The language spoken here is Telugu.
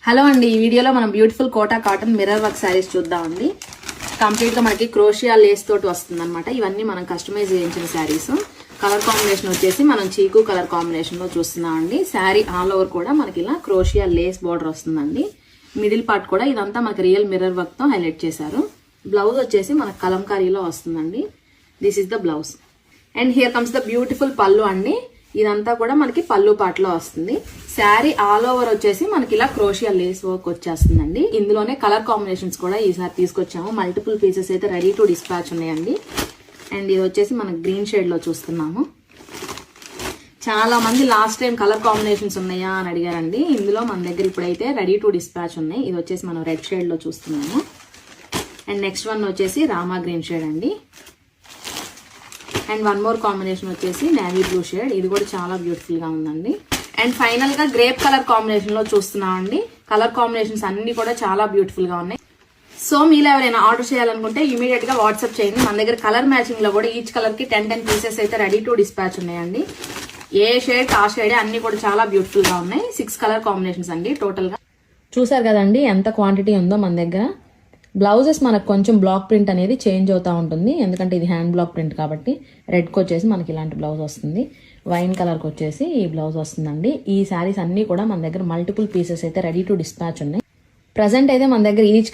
హలో అండి, ఈ వీడియోలో మనం beautiful Kota cotton mirror work saris చూద్దామండి. కంప్లీట్ గా మనకి క్రోషియా లేస్ తోటి వస్తుంది అనమాట. ఇవన్నీ మనం కస్టమైజ్ చేయించిన శారీస్. కలర్ కాంబినేషన్ వచ్చేసి మనం చీకు కలర్ కాంబినేషన్ లో చూస్తున్నామండి. శారీ ఆల్ ఓవర్ కూడా మనకి ఇలా క్రోషియా లేస్ బార్డర్ వస్తుందండి. మిడిల్ పార్ట్ కూడా ఇదంతా మనకి రియల్ మిర్రర్ వర్క్ తో హైలైట్ చేశారు. బ్లౌజ్ వచ్చేసి మనకి కలంకారీలో వస్తుందండి. This is the blouse and here comes the beautiful పళ్ళు అండి. ఇదంతా కూడా మనకి పళ్ళు పాటలో వస్తుంది. శారీ ఆల్ ఓవర్ వచ్చేసి మనకి ఇలా క్రోషియా లేస్ వర్క్ వచ్చేస్తుందండి. ఇందులోనే కలర్ కాంబినేషన్స్ కూడా ఈసారి తీసుకొచ్చాము. మల్టిపుల్ పీసెస్ అయితే రెడీ టు డిస్పాచ్ ఉన్నాయండి. అండ్ ఇది వచ్చేసి మనకి గ్రీన్ షేడ్ లో చూస్తున్నాము. చాలా మంది లాస్ట్ టైం కలర్ కాంబినేషన్స్ ఉన్నాయా అని అడిగారండి. ఇందులో మన దగ్గర ఇప్పుడైతే రెడీ టు డిస్పాచ్ ఉన్నాయి. ఇది వచ్చేసి మనం రెడ్ షేడ్ లో చూస్తున్నాము. అండ్ నెక్స్ట్ వన్ వచ్చేసి రామా గ్రీన్ షేడ్ అండి. అండ్ వన్ మోర్ కాంబినేషన్ వచ్చేసి నేవీ బ్లూ షేడ్. ఇది కూడా చాలా బ్యూటిఫుల్ గా ఉందండి. అండ్ ఫైనల్ గా గ్రేప్ కలర్ కాంబినేషన్ లో చూస్తున్నామండి. కలర్ కాంబినేషన్స్ అన్ని కూడా చాలా బ్యూటిఫుల్ గా ఉన్నాయి. సో మీరు ఎవరైనా ఆర్డర్ చేయాలనుకుంటే ఇమీడియట్ గా వాట్సాప్ చేయండి. మన దగ్గర కలర్ మ్యాచింగ్ లో కూడా ఈచ్ కలర్ కి 10 పీసెస్ అయితే రెడీ టు డిస్పాచ్ ఉన్నాయండి. ఏ షేడ్ ఆ షేడ్ అన్ని కూడా చాలా బ్యూటిఫుల్ గా ఉన్నాయి. 6 కలర్ కాంబినేషన్స్ అండి టోటల్ గా. చూసారు కదండి ఎంత క్వాంటిటీ ఉందో మన దగ్గర. బ్లౌజెస్ మనకు కొంచెం బ్లాక్ ప్రింట్ అనేది చేంజ్ అవుతూ ఉంటుంది, ఎందుకంటే ఇది హ్యాండ్ బ్లాక్ ప్రింట్ కాబట్టి. రెడ్కి వచ్చేసి మనకి ఇలాంటి బ్లౌజ్ వస్తుంది. వైన్ కలర్కి వచ్చేసి ఈ బ్లౌజ్ వస్తుందండి. ఈ శారీస్ అన్ని కూడా మన దగ్గర మల్టిపుల్ పీసెస్ అయితే రెడీ టు డిస్పాచ్ ఉన్నాయి. ప్రజెంట్ అయితే మన దగ్గర ఈచ్